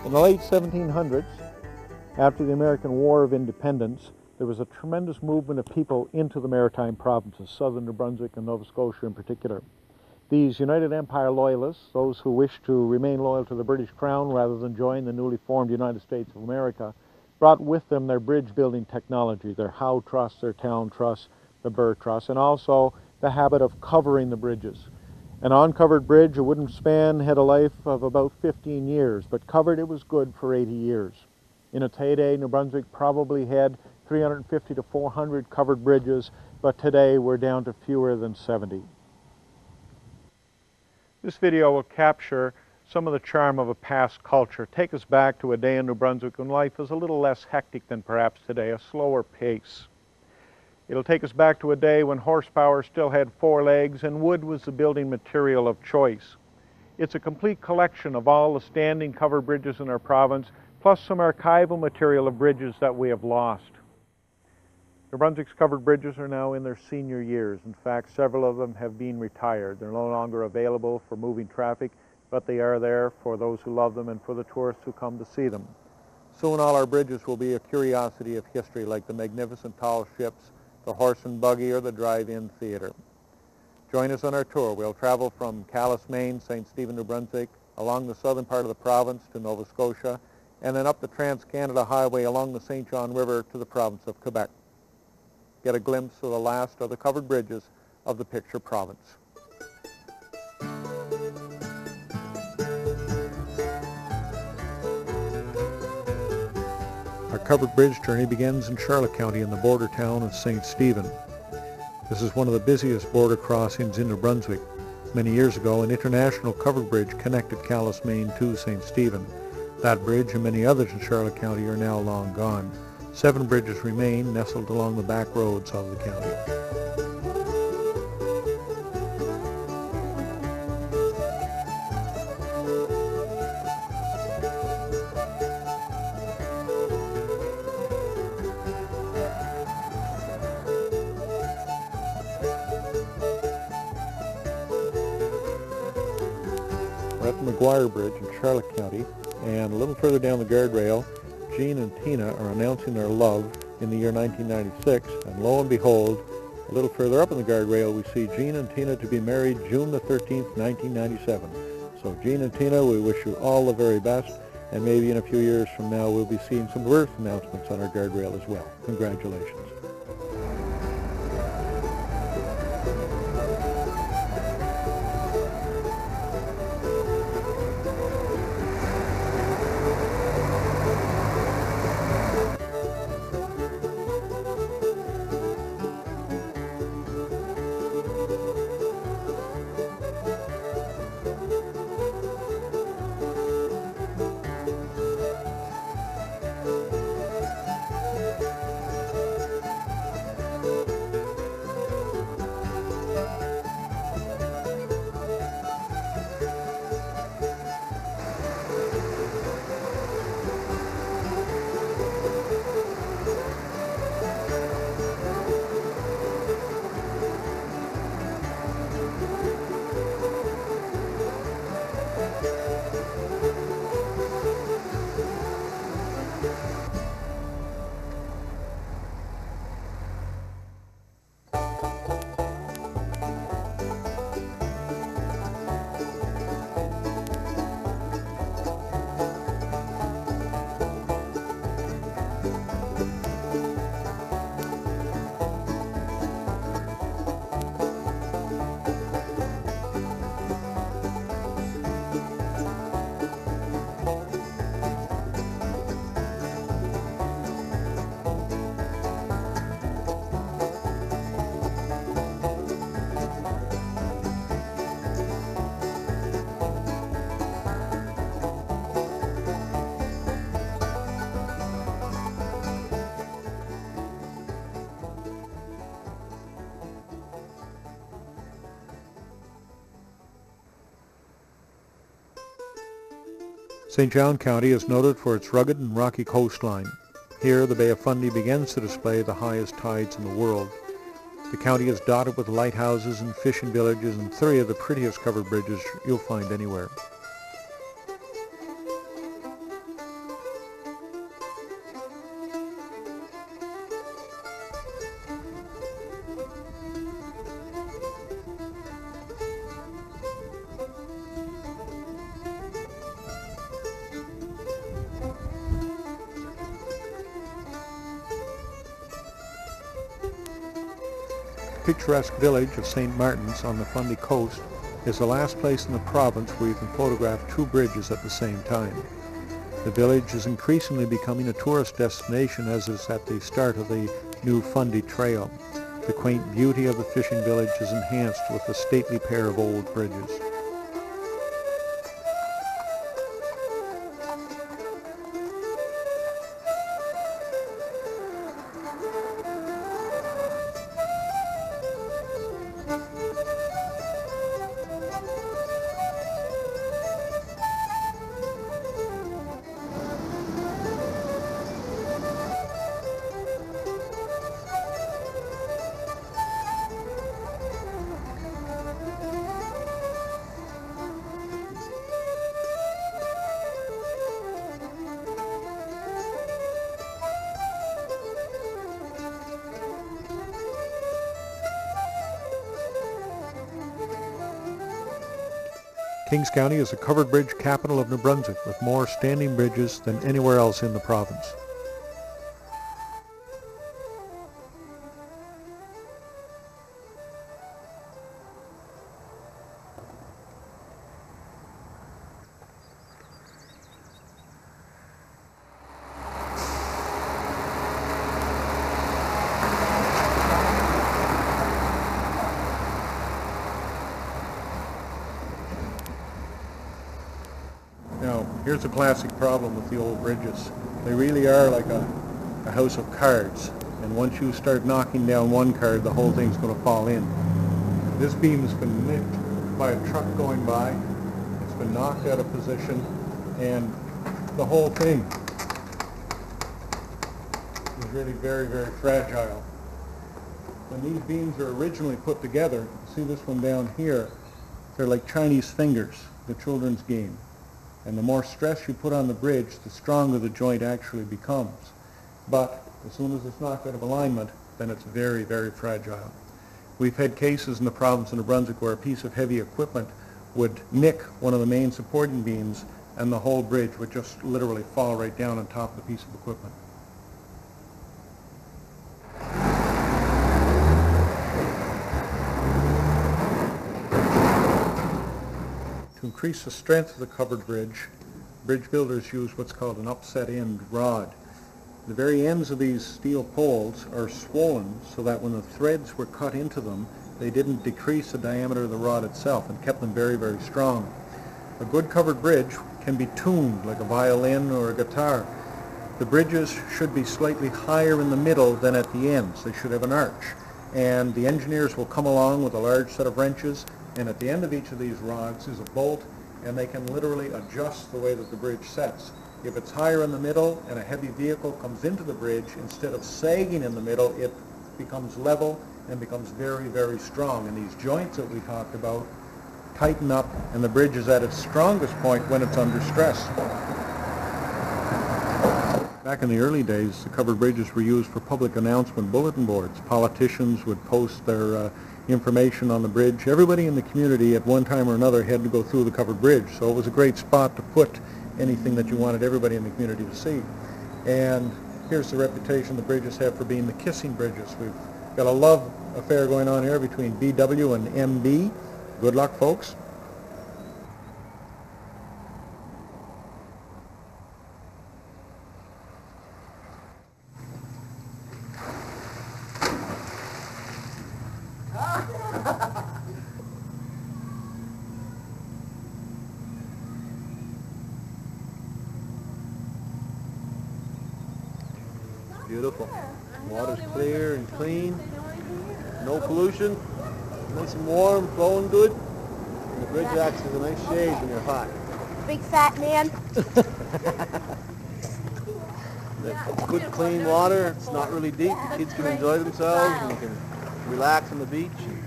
In the late 1700s, after the American War of Independence, there was a tremendous movement of people into the maritime provinces, southern New Brunswick and Nova Scotia in particular. These United Empire loyalists, those who wished to remain loyal to the British Crown rather than join the newly formed United States of America, brought with them their bridge building technology, their Howe truss, their town truss, the Burr truss, and also the habit of covering the bridges. An uncovered bridge, a wooden span, had a life of about 15 years, but covered it was good for 80 years. In its heyday, New Brunswick probably had 350 to 400 covered bridges, but today we're down to fewer than 70. This video will capture some of the charm of a past culture, take us back to a day in New Brunswick when life was a little less hectic than perhaps today, a slower pace. It'll take us back to a day when horsepower still had 4 legs and wood was the building material of choice. It's a complete collection of all the standing covered bridges in our province, plus some archival material of bridges that we have lost. New Brunswick's covered bridges are now in their senior years. In fact, several of them have been retired. They're no longer available for moving traffic, but they are there for those who love them and for the tourists who come to see them. Soon all our bridges will be a curiosity of history, like the magnificent tall ships, the horse and buggy, or the drive-in theater. Join us on our tour. We'll travel from Calais, Maine, St. Stephen, New Brunswick, along the southern part of the province to Nova Scotia, and then up the Trans-Canada Highway along the St. John River to the province of Quebec. Get a glimpse of the last of the covered bridges of the picture province. Our covered bridge journey begins in Charlotte County in the border town of St. Stephen. This is one of the busiest border crossings in New Brunswick. Many years ago, an international covered bridge connected Calais, Maine to St. Stephen. That bridge and many others in Charlotte County are now long gone. 7 bridges remain nestled along the back roads of the county. We're at the McGuire Bridge in Charlotte County, and a little further down the guardrail, Jean and Tina are announcing their love in the year 1996, and lo and behold, a little further up in the guardrail, we see Jean and Tina to be married June the 13th, 1997. So Jean and Tina, we wish you all the very best, and maybe in a few years from now we'll be seeing some birth announcements on our guardrail as well. Congratulations. St. John County is noted for its rugged and rocky coastline. Here, the Bay of Fundy begins to display the highest tides in the world. The county is dotted with lighthouses and fishing villages and 3 of the prettiest covered bridges you'll find anywhere. picturesque village of St. Martins on the Fundy coast is the last place in the province where you can photograph two bridges at the same time. The village is increasingly becoming a tourist destination, as is at the start of the new Fundy Trail. The quaint beauty of the fishing village is enhanced with a stately pair of old bridges. Kings County is the covered bridge capital of New Brunswick, with more standing bridges than anywhere else in the province. Now, here's a classic problem with the old bridges. They really are like a house of cards, and once you start knocking down one card, the whole thing's going to fall in. This beam has been nicked by a truck going by. It's been knocked out of position, and the whole thing is really very, very fragile. When these beams are originally put together, see this one down here, they're like Chinese fingers, the children's game. And the more stress you put on the bridge, the stronger the joint actually becomes. But as soon as it's knocked out of alignment, then it's very, very fragile. We've had cases in the province of New Brunswick where a piece of heavy equipment would nick one of the main supporting beams, and the whole bridge would just literally fall right down on top of the piece of equipment. To increase the strength of the covered bridge builders use what's called an upset end rod. The very ends of these steel poles are swollen so that when the threads were cut into them, they didn't decrease the diameter of the rod itself and kept them very, very strong. A good covered bridge can be tuned like a violin or a guitar. The bridges should be slightly higher in the middle than at the ends. They should have an arch. And the engineers will come along with a large set of wrenches, and at the end of each of these rods is a bolt, and they can literally adjust the way that the bridge sets. If it's higher in the middle and a heavy vehicle comes into the bridge, instead of sagging in the middle, it becomes level and becomes very, very strong. And these joints that we talked about tighten up, and the bridge is at its strongest point when it's under stress. Back in the early days, the covered bridges were used for public announcement bulletin boards. Politicians would post their information on the bridge. Everybody in the community at one time or another had to go through the covered bridge, so it was a great spot to put anything that you wanted everybody in the community to see. And here's the reputation the bridges have for being the kissing bridges. We've got a love affair going on here between BW and N.B. Good luck, folks. Beautiful. Water's clear and clean. No pollution. Nice and warm, flowing good. And the bridge acts as a nice shade when you're hot. Big fat man. It's good, clean water. It's not really deep. The kids can enjoy themselves and you can relax on the beach and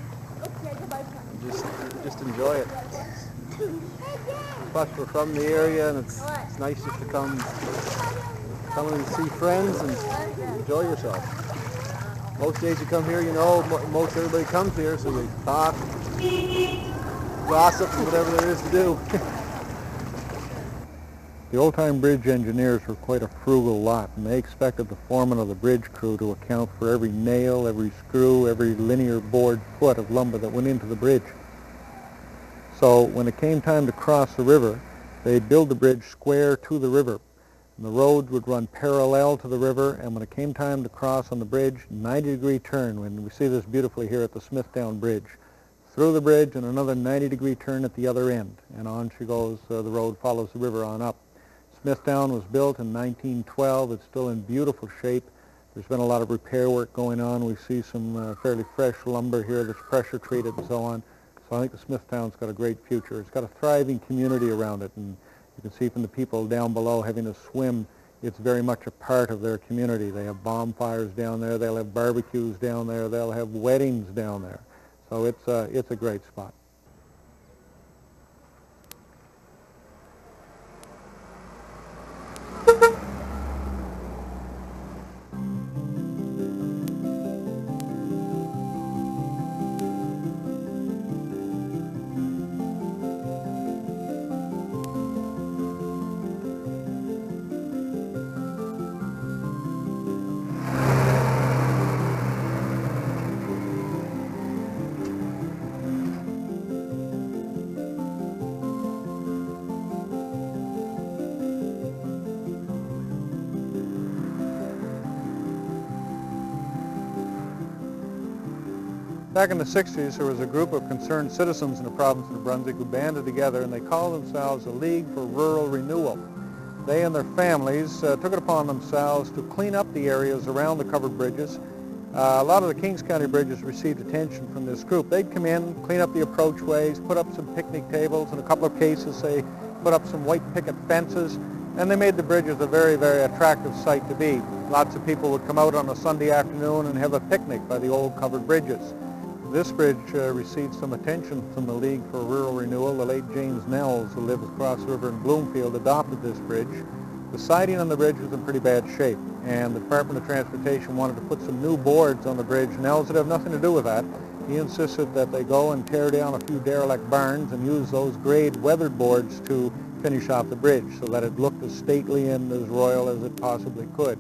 just enjoy it. Plus, we're from the area, and it's nice just to come in and see friends and enjoy yourself. Most days you come here, you know, most everybody comes here, so you talk, gossip, and whatever there is to do. The old-time bridge engineers were quite a frugal lot, and they expected the foreman of the bridge crew to account for every nail, every screw, every linear board foot of lumber that went into the bridge. So when it came time to cross the river, they'd build the bridge square to the river. And the roads would run parallel to the river, and when it came time to cross on the bridge, 90-degree turn, when we see this beautifully here at the Smithtown Bridge. Through the bridge and another 90-degree turn at the other end, and on she goes. The road follows the river on up. Smithtown was built in 1912. It's still in beautiful shape. There's been a lot of repair work going on. We see some fairly fresh lumber here that's pressure treated and so on. So I think the Smithtown's got a great future. It's got a thriving community around it, and you can see from the people down below having a swim, it's very much a part of their community. They have bonfires down there. They'll have barbecues down there. They'll have weddings down there. So it's a great spot. Back in the 60s, there was a group of concerned citizens in the province of New Brunswick who banded together, and they called themselves the League for Rural Renewal. They and their families took it upon themselves to clean up the areas around the covered bridges. A lot of the Kings County bridges received attention from this group. They'd come in, clean up the approachways, put up some picnic tables. In a couple of cases, they put up some white picket fences, and they made the bridges a very, very attractive sight to be. Lots of people would come out on a Sunday afternoon and have a picnic by the old covered bridges. This bridge received some attention from the League for Rural Renewal. The late James Nels, who lives across the river in Bloomfield, adopted this bridge. The siding on the bridge was in pretty bad shape, and the Department of Transportation wanted to put some new boards on the bridge. Nels would have nothing to do with that. He insisted that they go and tear down a few derelict barns and use those grade weathered boards to finish off the bridge so that it looked as stately and as royal as it possibly could.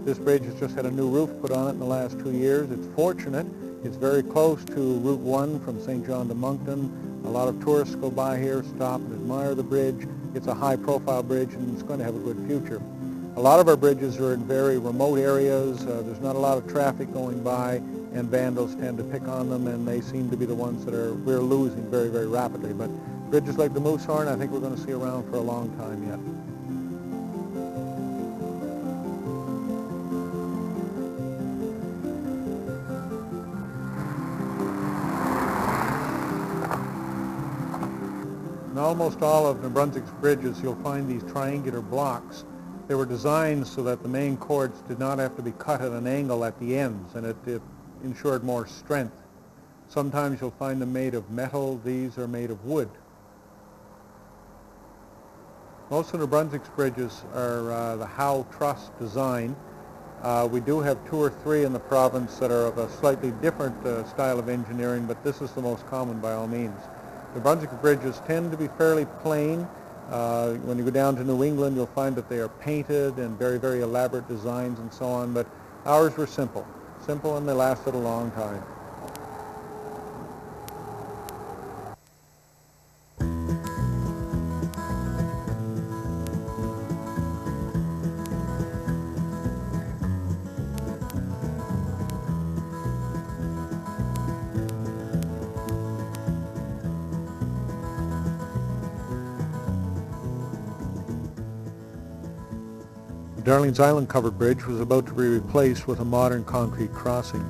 This bridge has just had a new roof put on it in the last 2 years. It's fortunate. It's very close to Route 1 from St. John to Moncton. A lot of tourists go by here, stop and admire the bridge. It's a high-profile bridge, and it's going to have a good future. A lot of our bridges are in very remote areas. There's not a lot of traffic going by, and vandals tend to pick on them, and they seem to be the ones that we're losing very, very rapidly. But bridges like the Moosehorn, I think we're going to see around for a long time yet. In almost all of New Brunswick's bridges, you'll find these triangular blocks. They were designed so that the main cords did not have to be cut at an angle at the ends, and it ensured more strength. Sometimes you'll find them made of metal. These are made of wood. Most of New Brunswick's bridges are the Howe Truss design. We do have 2 or 3 in the province that are of a slightly different style of engineering, but this is the most common by all means. New Brunswick bridges tend to be fairly plain. When you go down to New England, you'll find that they are painted and very, very elaborate designs and so on, but ours were simple. Simple, and they lasted a long time. Darling's Island Covered Bridge was about to be replaced with a modern concrete crossing.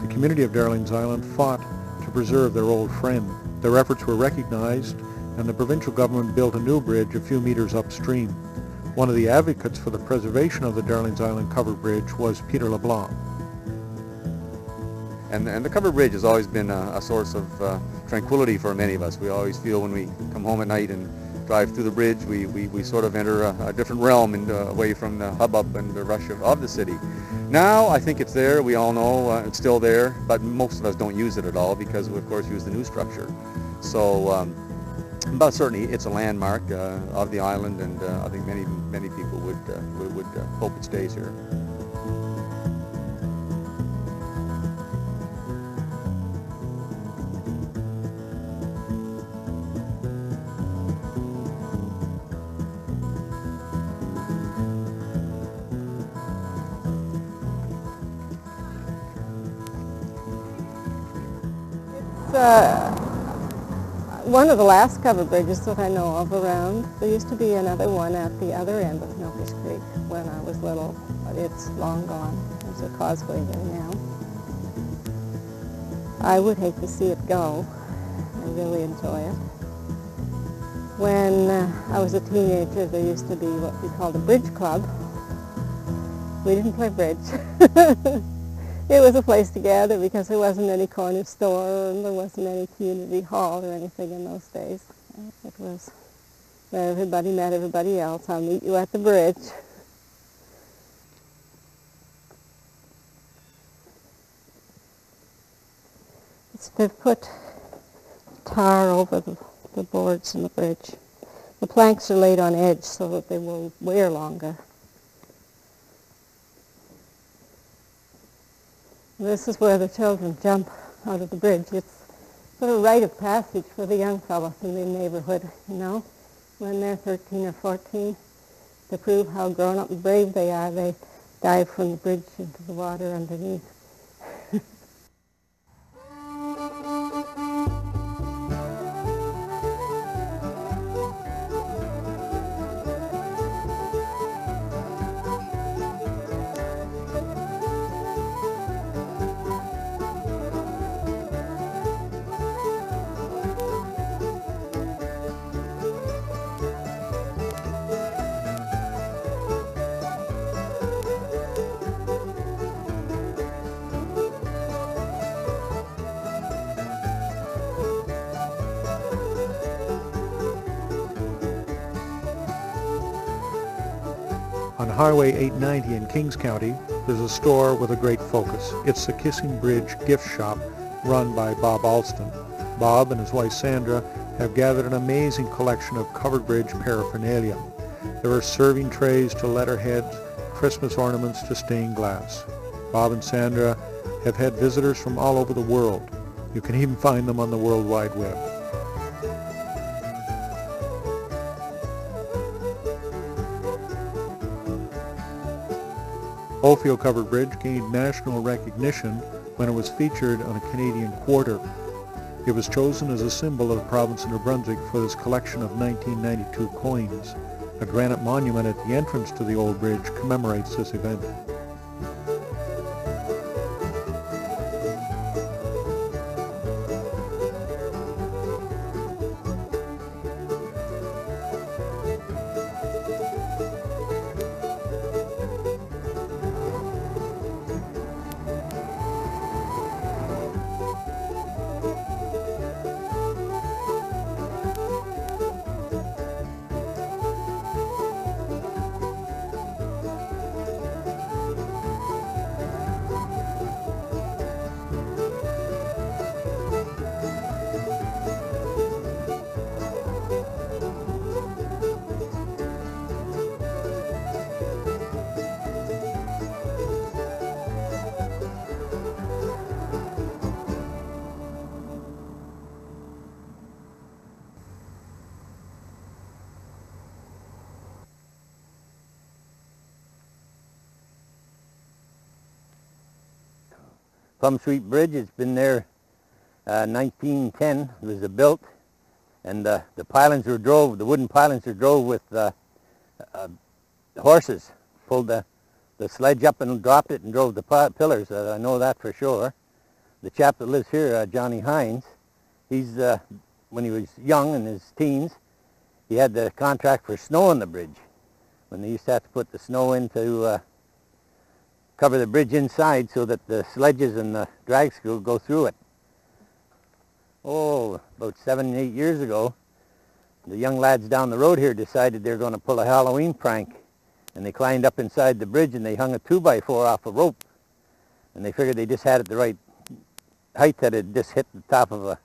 The community of Darling's Island fought to preserve their old friend. Their efforts were recognized, and the provincial government built a new bridge a few meters upstream. One of the advocates for the preservation of the Darling's Island Covered Bridge was Peter LeBlanc. And the covered bridge has always been a source of tranquility for many of us. We always feel when we come home at night and drive through the bridge, we sort of enter a different realm and away from the hubbub and the rush of the city. Now I think it's there. We all know it's still there, but most of us don't use it at all because we of course use the new structure. So But certainly it's a landmark of the island, and I think many people would hope it stays here. One of the last covered bridges that I know of around. There used to be another one at the other end of Milkers Creek when I was little, but it's long gone. There's a causeway there now. I would hate to see it go. I really enjoy it. When I was a teenager, there used to be what we called a bridge club. We didn't play bridge. It was a place to gather because there wasn't any corner store and there wasn't any community hall or anything in those days. It was where everybody met everybody else. I'll meet you at the bridge. They've put tar over the boards in the bridge. The planks are laid on edge so that they will wear longer. This is where the children jump out of the bridge. It's sort of a rite of passage for the young fellows in the neighborhood, you know. When they're 13 or 14, to prove how grown up and brave they are, they dive from the bridge into the water underneath. On Highway 890 in Kings County, there's a store with a great focus. It's the Kissing Bridge gift shop run by Bob Alston. Bob and his wife Sandra have gathered an amazing collection of covered bridge paraphernalia. There are serving trays to letterheads, Christmas ornaments to stained glass. Bob and Sandra have had visitors from all over the world. You can even find them on the World Wide Web. Ophio Covered Bridge gained national recognition when it was featured on a Canadian quarter. It was chosen as a symbol of the province of New Brunswick for this collection of 1992 coins. A granite monument at the entrance to the old bridge commemorates this event. Plum Street Bridge, it's been there 1910, it was built, and the pilings were drove, the wooden pilings were drove with horses. Pulled the sledge up and dropped it and drove the pillars, I know that for sure. The chap that lives here, Johnny Hines, he's, when he was young in his teens, he had the contract for snow on the bridge. When they used to have to put the snow in to cover the bridge inside so that the sledges and the drags could go through it. Oh, about 7, 8 years ago, the young lads down the road here decided they were going to pull a Halloween prank, and they climbed up inside the bridge and they hung a 2x4 off a rope, and they figured they just had it the right height that it just hit the top of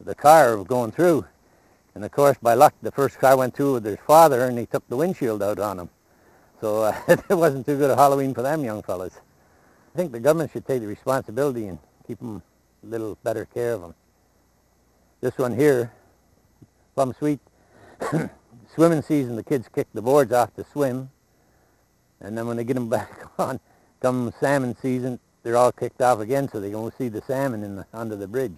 the car going through. And of course, by luck, the first car went through with his father and he took the windshield out on him. So it wasn't too good a Halloween for them young fellas. I think the government should take the responsibility and keep them a little better care of them. This one here, Plum Sweet, swimming season, the kids kick the boards off to swim. And then when they get them back on, come salmon season, they're all kicked off again so they can see the salmon under the bridge.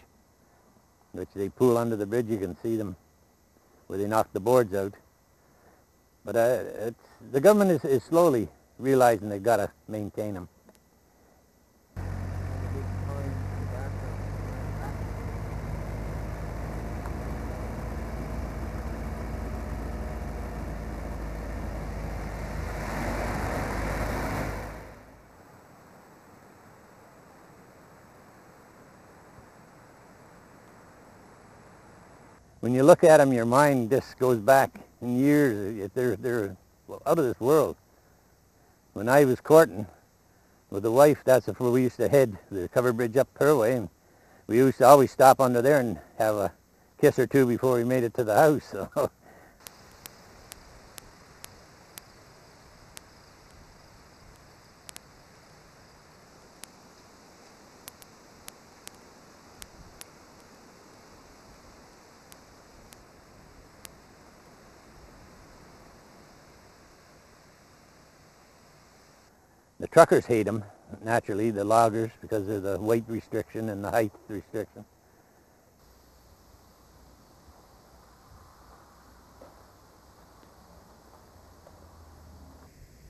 Which they pull under the bridge, you can see them where they knock the boards out. But the government is slowly realizing they've got to maintain them. When you look at them, your mind just goes back in years. They're out of this world. When I was courting with a wife, that's where we used to head, the Covered Bridge up her way, and we used to always stop under there and have a kiss or two before we made it to the house. So. The truckers hate them, naturally, the loggers, because of the weight restriction and the height restriction.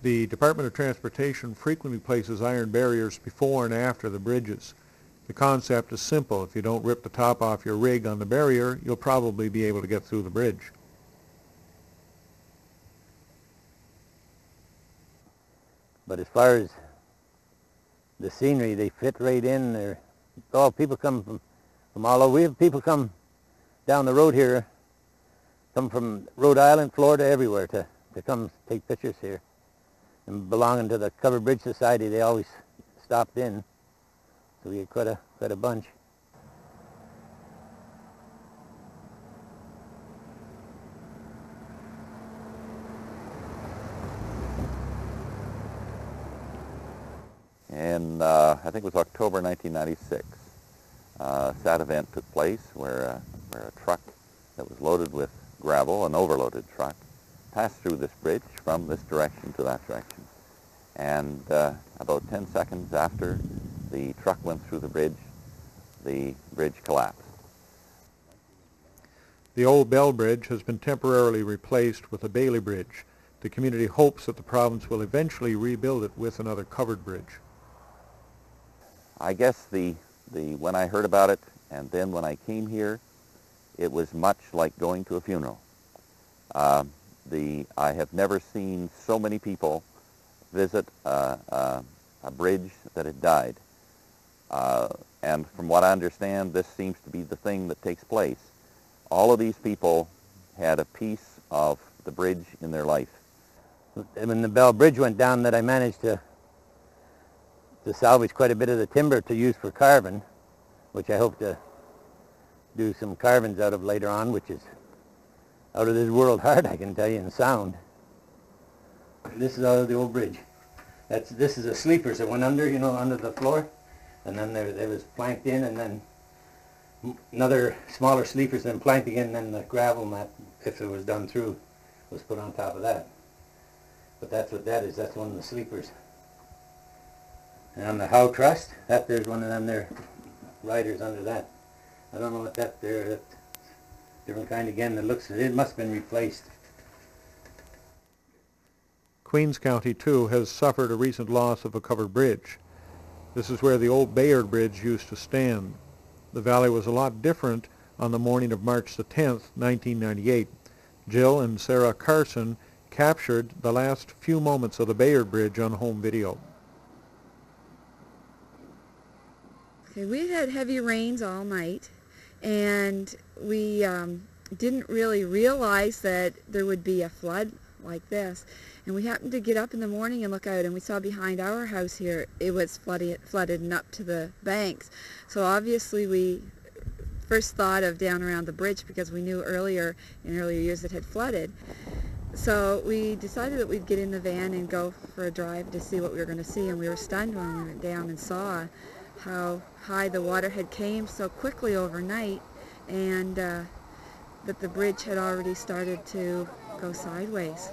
The Department of Transportation frequently places iron barriers before and after the bridges. The concept is simple. If you don't rip the top off your rig on the barrier, you'll probably be able to get through the bridge. But as far as the scenery, they fit right in. People come from all over. We have people come down the road here, come from Rhode Island, Florida, everywhere to come take pictures here. And belonging to the Covered Bridge Society, they always stopped in. So we had quite a bunch. And I think it was October 1996. A sad event took place where a truck that was loaded with gravel, an overloaded truck, passed through this bridge from this direction to that direction. And about 10 seconds after the truck went through the bridge collapsed. The old Bell Bridge has been temporarily replaced with a Bailey Bridge. The community hopes that the province will eventually rebuild it with another covered bridge. I guess when I heard about it and then when I came here, it was much like going to a funeral. I have never seen so many people visit a bridge that had died. And from what I understand, this seems to be the thing that takes place. All of these people had a piece of the bridge in their life. When the Bell Bridge went down, that I managed to salvage quite a bit of the timber to use for carving, which I hope to do some carvings out of later on, which is out of this world hard, I can tell you, in sound. This is out of the old bridge. This is the sleepers that went under, under the floor, and then there was planked in, and then another smaller sleepers, then planked again, and then the gravel mat, if it was done through, was put on top of that. But that's what that is. That's one of the sleepers. And on the Howe Trust, there's one of them there riders under that. I don't know what that there. That's different kind again. It must have been replaced. Queens County, too, has suffered a recent loss of a covered bridge. This is where the old Bayard Bridge used to stand. The valley was a lot different on the morning of March the 10th, 1998. Jill and Sarah Carson captured the last few moments of the Bayard Bridge on home video. Okay, we had heavy rains all night, and we didn't really realize that there would be a flood like this. And we happened to get up in the morning and look out, and we saw behind our house here it was flooded and up to the banks. So obviously we first thought of down around the bridge because we knew in earlier years it had flooded. So we decided that we'd get in the van and go for a drive to see what we were going to see, and we were stunned when we went down and saw how high the water had came so quickly overnight, and that the bridge had already started to go sideways.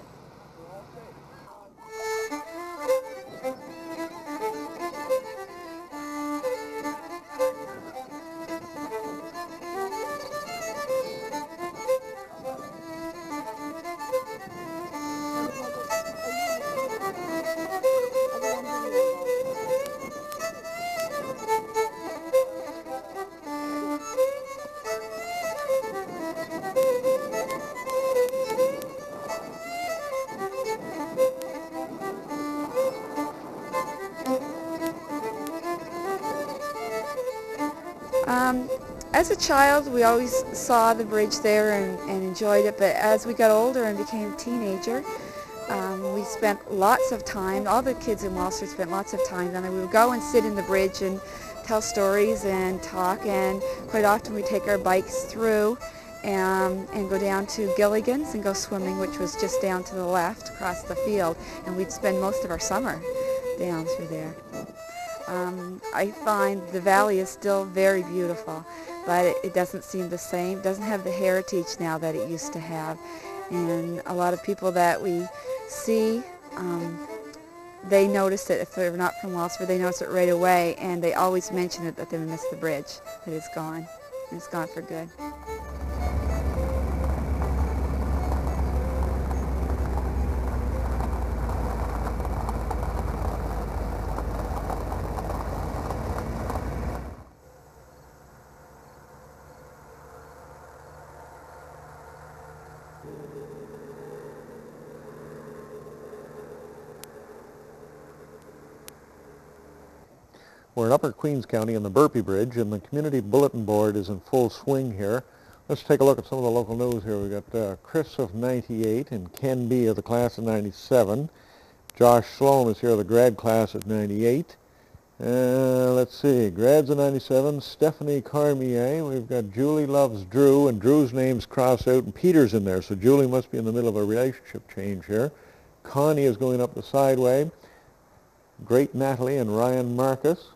As a child, we always saw the bridge there and enjoyed it, but as we got older and became a teenager, we spent lots of time, all the kids in Walser spent lots of time, and we would go and sit in the bridge and tell stories and talk, and quite often we'd take our bikes through and go down to Gilligan's and go swimming, which was just down to the left across the field, and we'd spend most of our summer down through there. I find the valley is still very beautiful, but it doesn't seem the same. It doesn't have the heritage now that it used to have. And a lot of people that we see, they notice it. If they're not from Walser, they notice it right away, and they always mention it, that they miss the bridge, that it's gone. It's gone for good. We're in Upper Queens County on the Burpee Bridge, and the Community Bulletin Board is in full swing here. Let's take a look at some of the local news here. We've got Chris of 98 and Ken B. of the class of 97. Josh Sloan is here of the grad class of 98. Let's see, grads of 97, Stephanie Carmier. We've got Julie loves Drew, and Drew's name's crossed out, and Peter's in there, so Julie must be in the middle of a relationship change here. Connie is going up the sideway. Great Natalie and Ryan Marcus.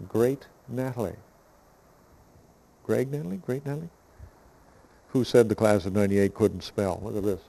Great Natalie. Greg Natalie? Great Natalie? Who said the class of 98 couldn't spell? Look at this.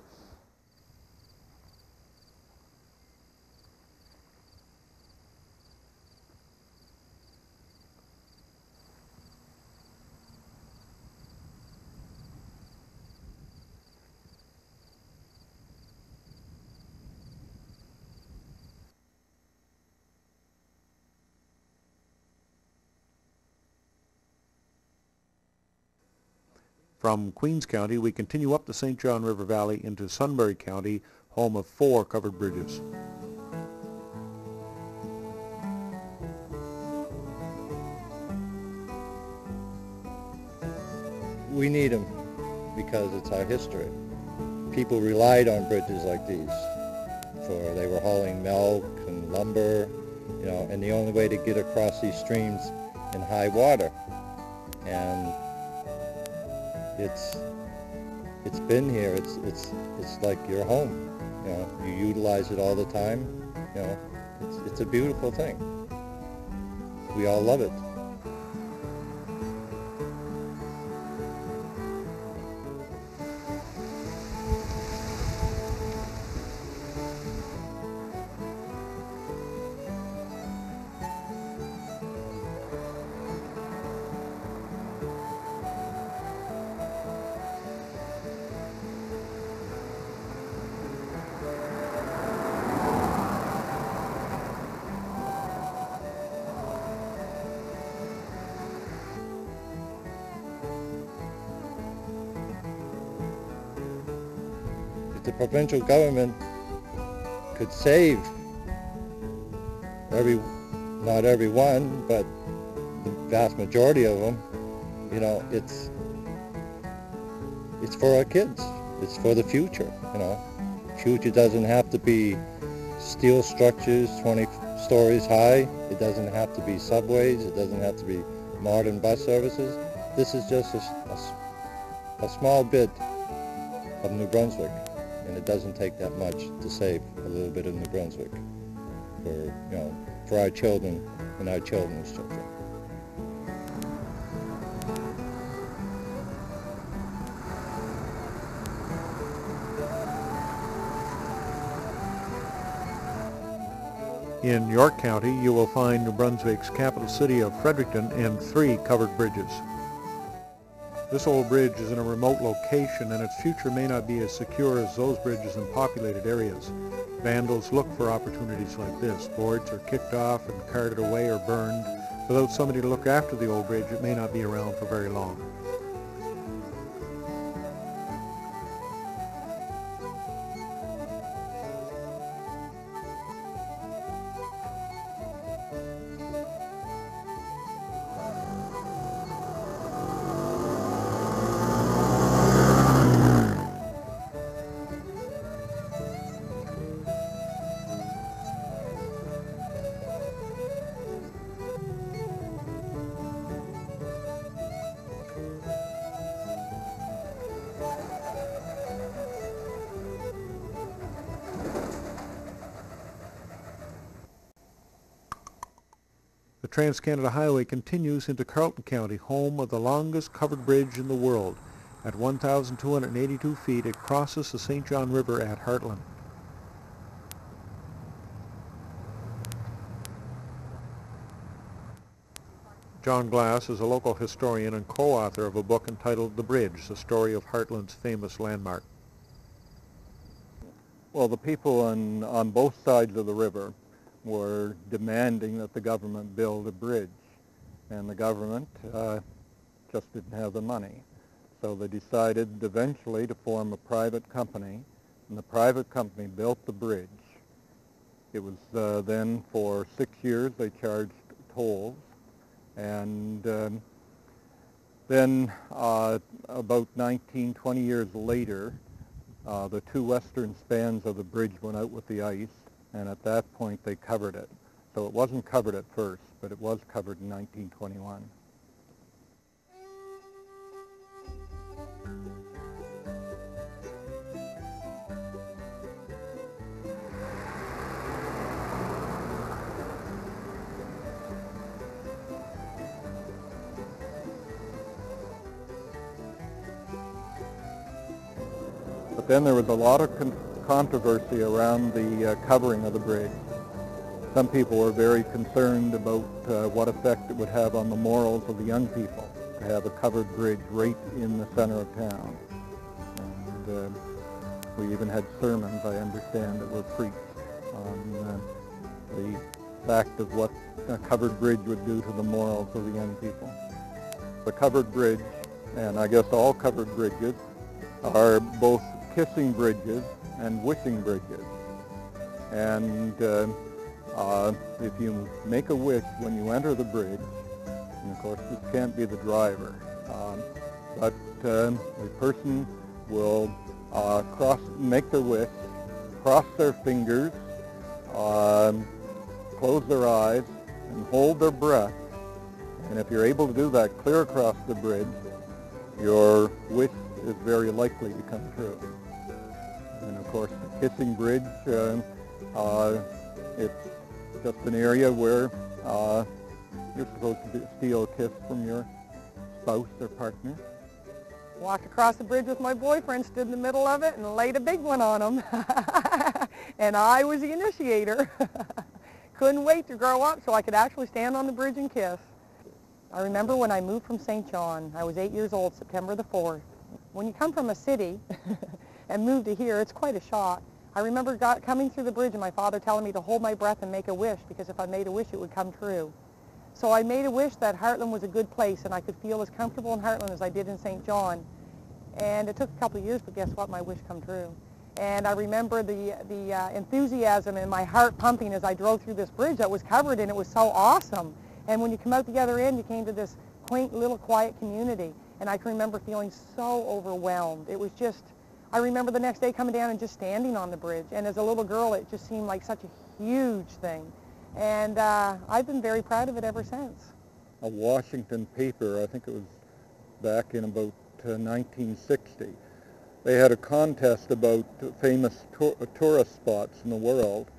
From Queens County, we continue up the St. John River Valley into Sunbury County, home of 4 covered bridges. We need them because it's our history. People relied on bridges like these. They were hauling milk and lumber, and the only way to get across these streams in high water. And it's been here. It's like your home. You utilize it all the time. It's a beautiful thing. We all love it. The provincial government could save not every one, but the vast majority of them. It's for our kids. It's for the future. Future doesn't have to be steel structures 20 stories high. It doesn't have to be subways. It doesn't have to be modern bus services. This is just a small bit of New Brunswick, and it doesn't take that much to save a little bit of New Brunswick for our children and our children's children. In York County, you will find New Brunswick's capital city of Fredericton and 3 covered bridges. This old bridge is in a remote location, and its future may not be as secure as those bridges in populated areas. Vandals look for opportunities like this. Boards are kicked off and carted away or burned. Without somebody to look after the old bridge, it may not be around for very long. The Trans-Canada Highway continues into Carleton County, home of the longest covered bridge in the world. At 1,282 feet, it crosses the St. John River at Hartland. John Glass is a local historian and co-author of a book entitled The Bridge, the story of Hartland's famous landmark. Well, the people on both sides of the river were demanding that the government build a bridge, and the government just didn't have the money. So they decided eventually to form a private company, and the private company built the bridge. It was then for 6 years they charged tolls, and then about 20 years later, the 2 western spans of the bridge went out with the ice, and at that point they covered it. So it wasn't covered at first, but it was covered in 1921. But then there was a lot of controversy around the covering of the bridge. Some people were very concerned about what effect it would have on the morals of the young people to have a covered bridge right in the center of town. And we even had sermons, I understand, that were preached on the fact of what a covered bridge would do to the morals of the young people. The covered bridge, and I guess all covered bridges, are both kissing bridges and wishing bridges. And if you make a wish when you enter the bridge, and of course this can't be the driver, but the person will make their wish, cross their fingers, close their eyes, and hold their breath. And if you're able to do that clear across the bridge, your wish is very likely to come true. And of course, the kissing bridge, it's just an area where you're supposed to steal a kiss from your spouse or partner. Walked across the bridge with my boyfriend, stood in the middle of it, and laid a big one on him. And I was the initiator. Couldn't wait to grow up so I could actually stand on the bridge and kiss. I remember when I moved from St. John. I was 8 years old, September the 4th. When you come from a city and move to here, it's quite a shock. I remember coming through the bridge and my father telling me to hold my breath and make a wish, because if I made a wish, it would come true. So I made a wish that Hartland was a good place and I could feel as comfortable in Hartland as I did in St. John. And it took a couple of years, but guess what? My wish come true. And I remember the enthusiasm and my heart pumping as I drove through this bridge that was covered, and it was so awesome. And when you come out the other end, you came to this quaint little quiet community. And I can remember feeling so overwhelmed. It was just, I remember the next day coming down and just standing on the bridge. And as a little girl, it just seemed like such a huge thing. And I've been very proud of it ever since. A Washington paper, I think it was back in about 1960. They had a contest about famous tourist spots in the world,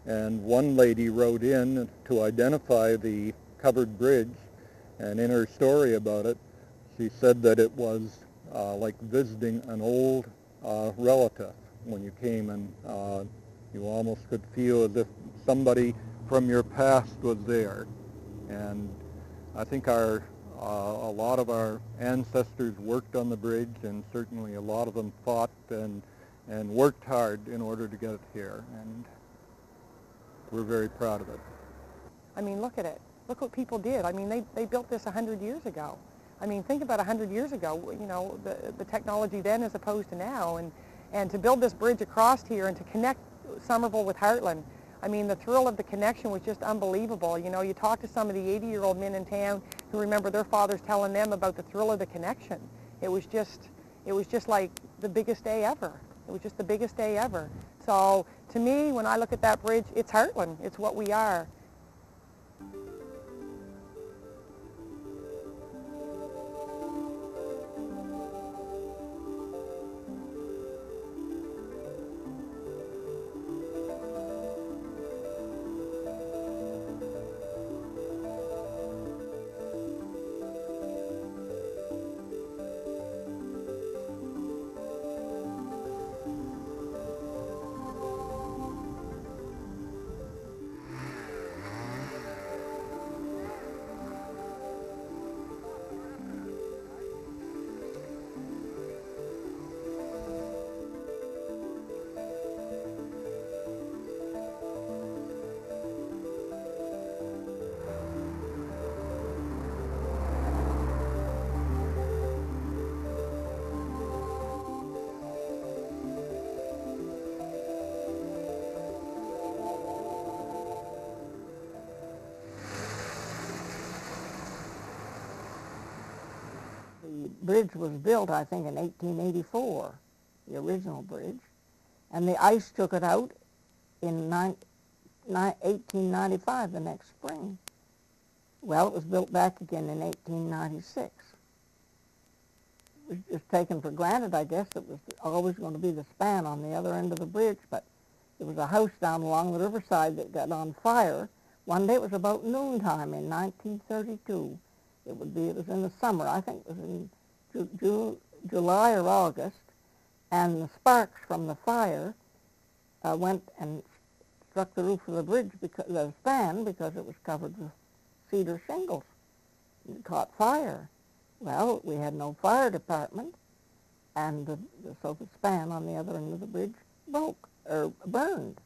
and one lady wrote in to identify the covered bridge, and in her story about it, she said that it was like visiting an old relative. When you came, and you almost could feel as if somebody from your past was there. And I think a lot of our ancestors worked on the bridge, and certainly a lot of them fought and worked hard in order to get it here, and we're very proud of it. I mean, look at it. Look what people did. I mean, they built this 100 years ago. I mean, think about 100 years ago, you know, the technology then as opposed to now, and to build this bridge across here and to connect Somerville with Heartland. I mean, the thrill of the connection was just unbelievable. You know, you talk to some of the 80-year-old men in town who remember their fathers telling them about the thrill of the connection. It was just like the biggest day ever. It was just the biggest day ever. So to me, when I look at that bridge, it's Heartland. It's what we are. The bridge was built, I think, in 1884, the original bridge, and the ice took it out in 1895, the next spring. Well, it was built back again in 1896. It was just taken for granted, I guess, it was always going to be the span on the other end of the bridge, but there was a house down along the riverside that got on fire. One day, it was about noontime in 1932. It was in the summer, I think it was in July or August, and the sparks from the fire went and struck the roof of the bridge, the span, because it was covered with cedar shingles. It caught fire. Well, we had no fire department, and so the span on the other end of the bridge broke, or burned.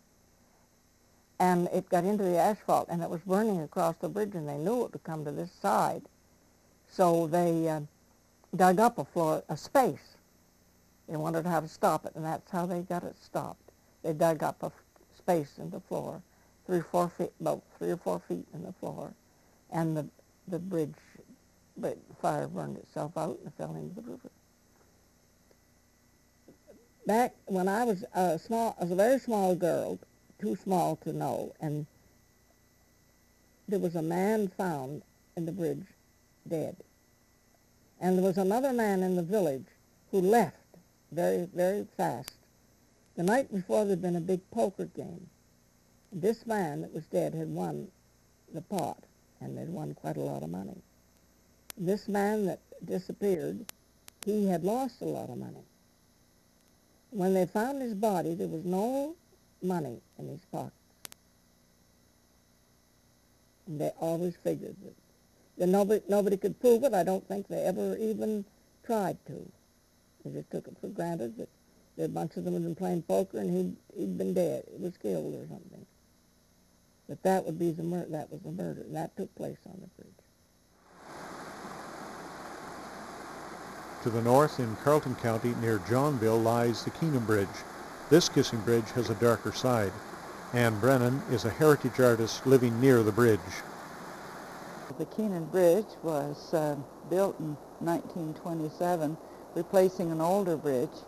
And it got into the asphalt, and it was burning across the bridge, and they knew it would come to this side. So they dug up a space. They wondered how to stop it, and that's how they got it stopped. They dug up a space in the floor, about 3 or 4 feet in the floor, and the bridge, the fire burned itself out and fell into the river. Back when I was I was a very small girl, too small to know, and there was a man found in the bridge dead. And there was another man in the village who left very, very fast. The night before, there'd been a big poker game. This man that was dead had won the pot, and they'd won quite a lot of money. This man that disappeared, he had lost a lot of money. When they found his body, there was no money in his pockets. And they always figured that. Nobody could prove it. I don't think they ever even tried to. They just took it for granted that a bunch of them had been playing poker and he'd been dead. He was killed or something. But that was the murder, and that took place on the bridge. To the north in Carleton County near Johnville lies the Keenan Bridge. This kissing bridge has a darker side. Anne Brennan is a heritage artist living near the bridge. The Keenan Bridge was built in 1927, replacing an older bridge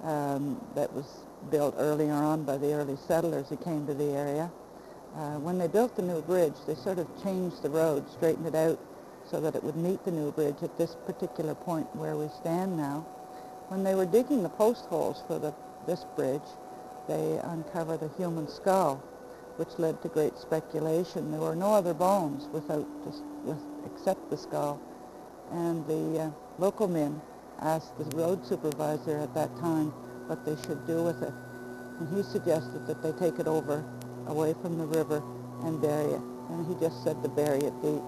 that was built earlier on by the early settlers who came to the area. When they built the new bridge, they sort of changed the road, straightened it out, so that it would meet the new bridge at this particular point where we stand now. When they were digging the post holes for this bridge, they uncovered a human skull, which led to great speculation. There were no other bones except the skull. And the local men asked the road supervisor at that time what they should do with it. And he suggested that they take it over away from the river and bury it. And he just said to bury it deep.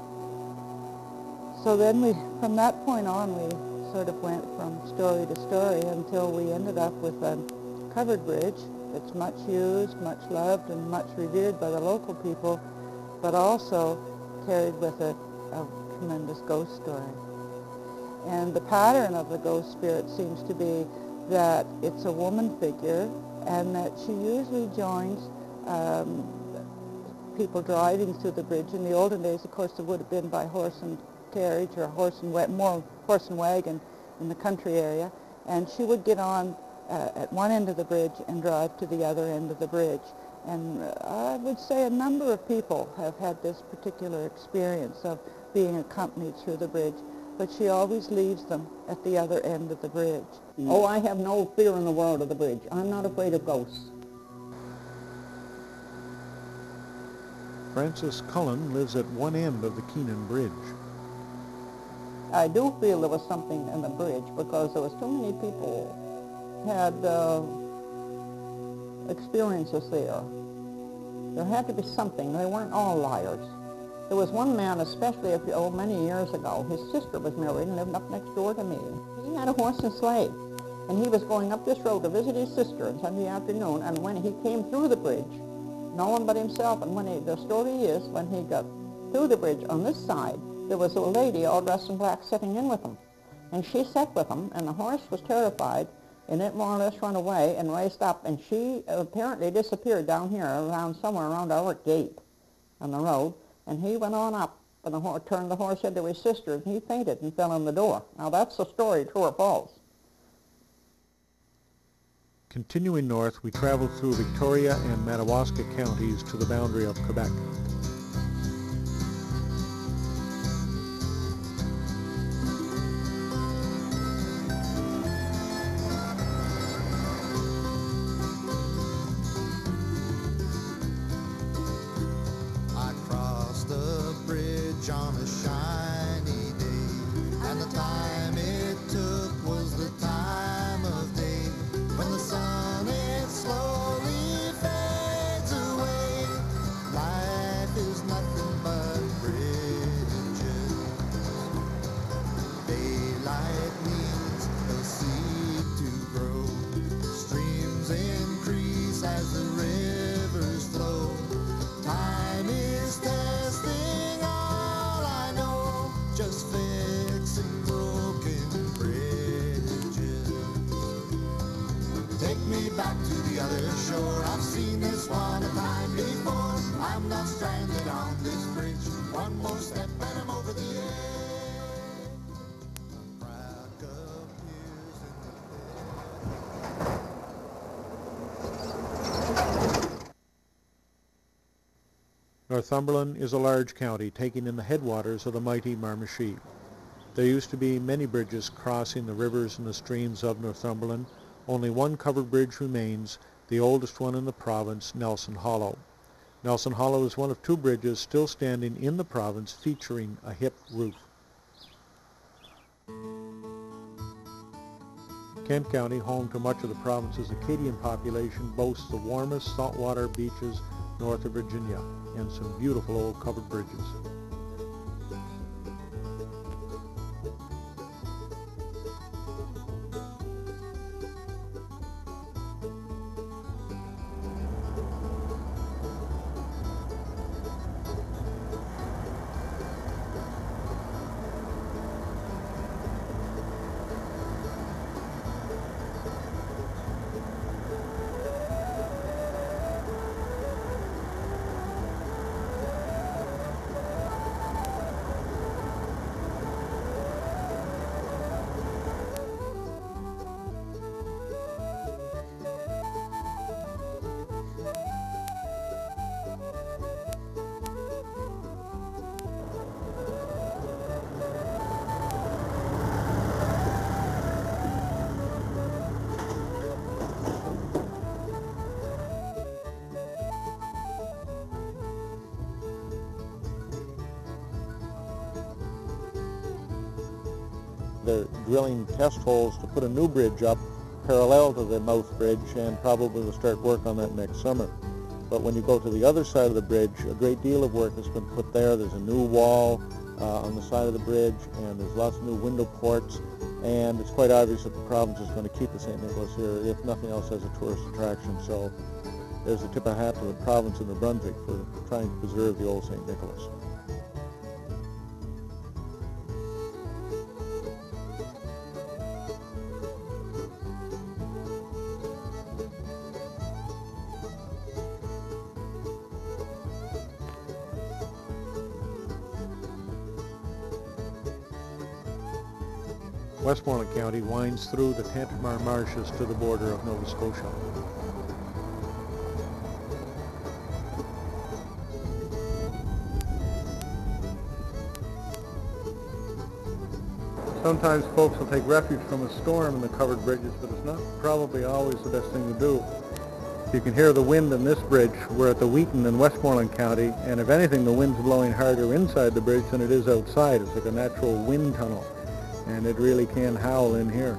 So then from that point on, we sort of went from story to story until we ended up with a covered bridge that's much used, much loved, and much revered by the local people, but also carried with it a tremendous ghost story. And the pattern of the ghost spirit seems to be that it's a woman figure and that she usually joins people driving through the bridge. In the olden days, of course, it would have been by horse and carriage or more horse and wagon in the country area, and she would get on at one end of the bridge and drive to the other end of the bridge. And I would say a number of people have had this particular experience of being accompanied through the bridge, but she always leaves them at the other end of the bridge. Oh, I have no fear in the world of the bridge. I'm not afraid of ghosts. Frances Cullen lives at one end of the Keenan Bridge. I do feel there was something in the bridge because there was too many people had experiences there. There had to be something. They weren't all liars. There was one man, especially many years ago, his sister was married and lived up next door to me. He had a horse and sleigh, and he was going up this road to visit his sister on Sunday afternoon, and when he came through the bridge, no one but himself, and the story is, when he got through the bridge on this side, there was a lady all dressed in black sitting in with him. And she sat with him, and the horse was terrified, and it more or less ran away and raced up, and she apparently disappeared down here, somewhere around our gate on the road, and he went on up, and turned the horse into his sister, and he fainted and fell in the door. Now that's the story, true or false. Continuing north, we travel through Victoria and Madawaska counties to the boundary of Quebec. I crossed the bridge on a shiny day, and the time it took was the time of day when the sun it slowly fades away. Life is nothing but bridges. Daylight means a seed to grow. Streams increase as the rivers flow. Time is testing all I know, just fixing broken bridges. Take me back to the other shore. I've seen this one a time before. I'm not stranded on this bridge. One more step and I'm over the edge. A crack appears in the Northumberland is a large county taking in the headwaters of the mighty Miramichi. There used to be many bridges crossing the rivers and the streams of Northumberland. Only one covered bridge remains, the oldest one in the province, Nelson Hollow. Nelson Hollow is one of two bridges still standing in the province featuring a hip roof. Kent County, home to much of the province's Acadian population, boasts the warmest saltwater beaches north of Virginia and some beautiful old covered bridges. They're drilling test holes to put a new bridge up parallel to the Mouth Bridge, and probably will start work on that next summer. But when you go to the other side of the bridge, a great deal of work has been put there. There's a new wall on the side of the bridge, and there's lots of new window ports, and it's quite obvious that the province is going to keep the St. Nicholas here, if nothing else, as a tourist attraction. So there's a tip of hat to the province of New Brunswick for trying to preserve the old St. Nicholas. Westmoreland County winds through the St.Martins marshes to the border of Nova Scotia. Sometimes folks will take refuge from a storm in the covered bridges, but it's not probably always the best thing to do. You can hear the wind in this bridge. We're at the Wheaton in Westmoreland County, and if anything, the wind's blowing harder inside the bridge than it is outside. It's like a natural wind tunnel, and it really can howl in here.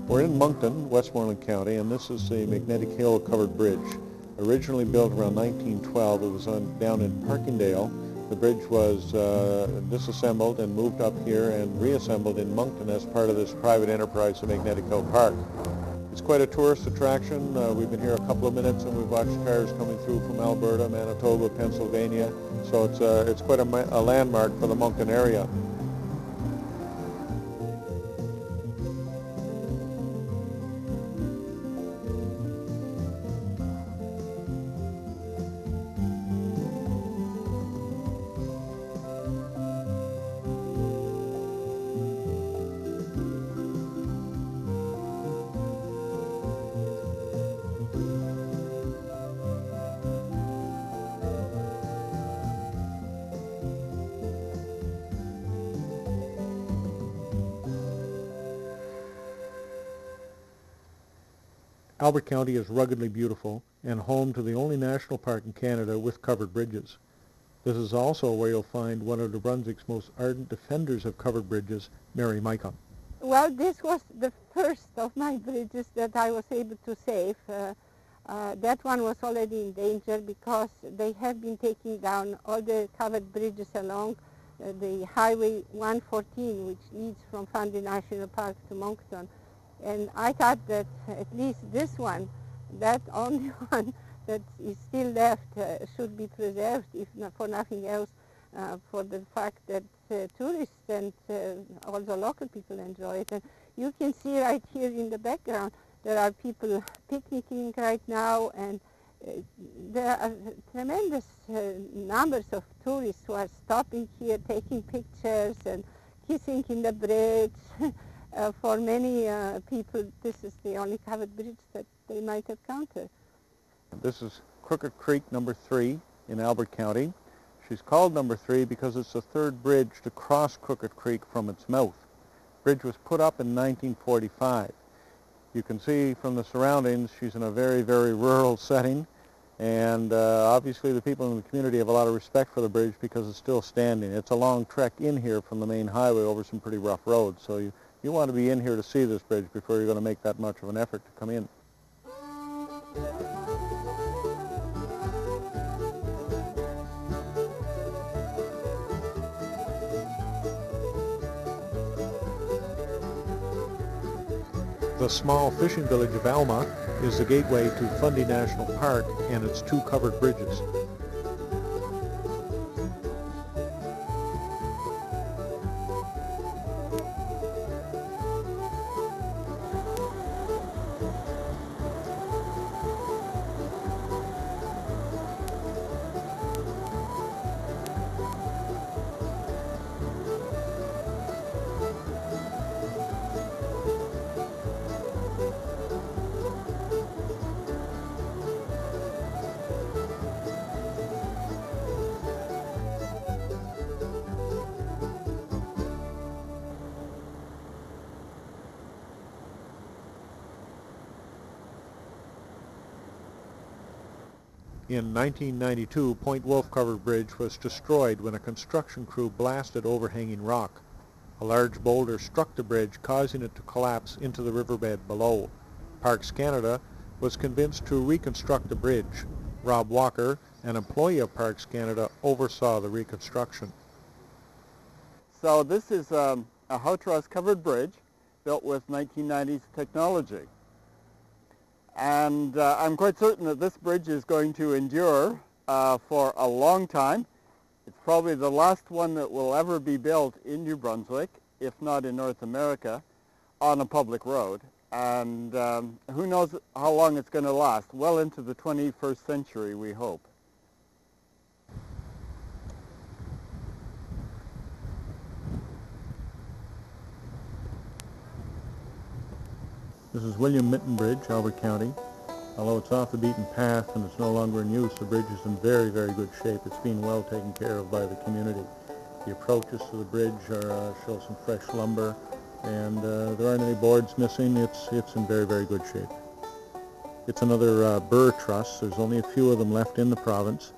We're in Moncton, Westmoreland County, and this is the Magnetic Hill Covered Bridge. Originally built around 1912, it was down in Parkingdale. The bridge was disassembled and moved up here and reassembled in Moncton as part of this private enterprise, the Magnetic Hill Park. It's quite a tourist attraction. We've been here a couple of minutes and we've watched cars coming through from Alberta, Manitoba, Pennsylvania. So it's quite a landmark for the Moncton area. Albert County is ruggedly beautiful and home to the only national park in Canada with covered bridges. This is also where you'll find one of New Brunswick's most ardent defenders of covered bridges, Mary Micah. Well, this was the first of my bridges that I was able to save. That one was already in danger because they have been taking down all the covered bridges along the Highway 114, which leads from Fundy National Park to Moncton. And I thought that at least this one, that only one that is still left, should be preserved, if not for nothing else, for the fact that tourists and all the local people enjoy it. And you can see right here in the background, there are people picnicking right now, and there are tremendous numbers of tourists who are stopping here, taking pictures and kissing in the bridge. For many people, this is the only covered bridge that they might encounter. This is Crooked Creek number 3 in Albert County. She's called number 3 because it's the third bridge to cross Crooked Creek from its mouth. The bridge was put up in 1945. You can see from the surroundings she's in a very, very rural setting, and obviously the people in the community have a lot of respect for the bridge because it's still standing. It's a long trek in here from the main highway over some pretty rough roads, so you want to be in here to see this bridge before you're going to make that much of an effort to come in. The small fishing village of Alma is the gateway to Fundy National Park and its 2 covered bridges. In 1992, Point Wolf Covered Bridge was destroyed when a construction crew blasted overhanging rock. A large boulder struck the bridge, causing it to collapse into the riverbed below. Parks Canada was convinced to reconstruct the bridge. Rob Walker, an employee of Parks Canada, oversaw the reconstruction. So this is a how truss covered bridge built with 1990s technology. And I'm quite certain that this bridge is going to endure for a long time. It's probably the last one that will ever be built in New Brunswick, if not in North America, on a public road. And who knows how long it's going to last, well into the 21st century, we hope. This is William Mitten Bridge, Albert County. Although it's off the beaten path and it's no longer in use, the bridge is in very, very good shape. It's being well taken care of by the community. The approaches to the bridge show some fresh lumber, and there aren't any boards missing. It's in very, very good shape. It's another burr truss. There's only a few of them left in the province.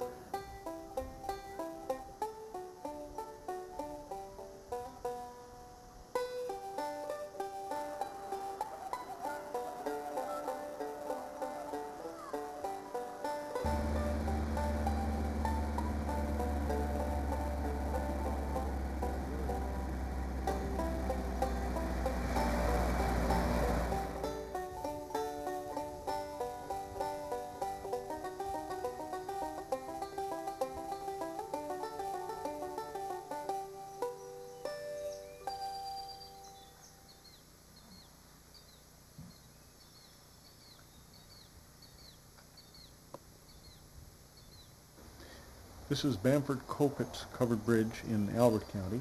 This is Bamford Coppitt's Covered Bridge in Albert County,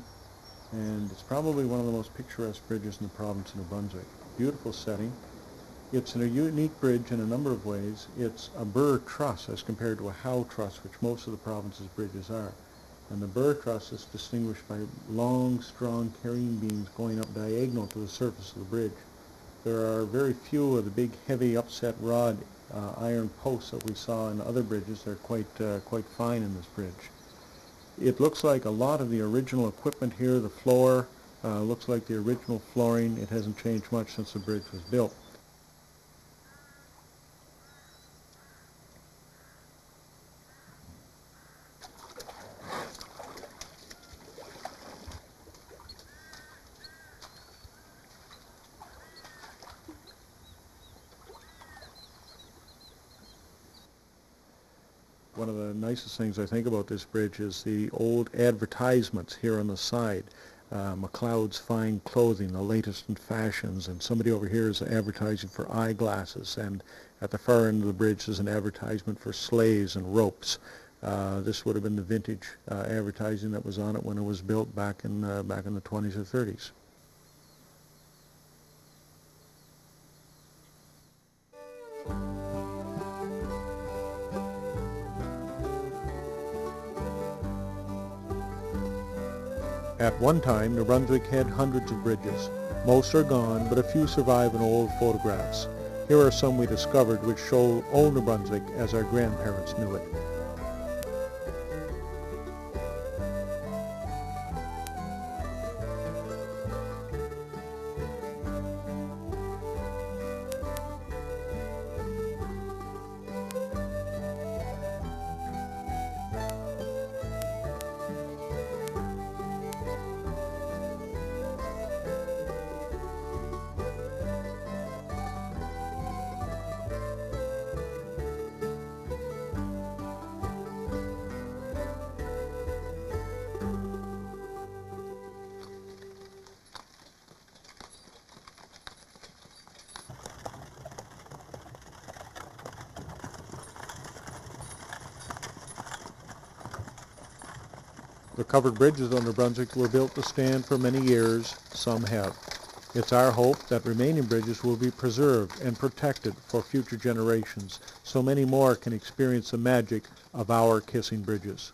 and it's probably one of the most picturesque bridges in the province of New Brunswick. Beautiful setting. It's a unique bridge in a number of ways. It's a burr truss as compared to a howe truss, which most of the province's bridges are. And the burr truss is distinguished by long, strong carrying beams going up diagonal to the surface of the bridge. There are very few of the big, heavy, upset rod iron posts that we saw in other bridges. They're quite fine in this bridge. It looks like a lot of the original equipment here. The floor looks like the original flooring. It hasn't changed much since the bridge was built. One of the nicest things I think about this bridge is the old advertisements here on the side. McLeod's Fine Clothing, the latest in fashions, and somebody over here is advertising for eyeglasses, and at the far end of the bridge is an advertisement for sleighs and ropes. This would have been the vintage advertising that was on it when it was built back in the 20s or 30s. At one time, New Brunswick had hundreds of bridges. Most are gone, but a few survive in old photographs. Here are some we discovered which show old New Brunswick as our grandparents knew it. The covered bridges on New Brunswick were built to stand for many years. Some have. It's our hope that remaining bridges will be preserved and protected for future generations so many more can experience the magic of our kissing bridges.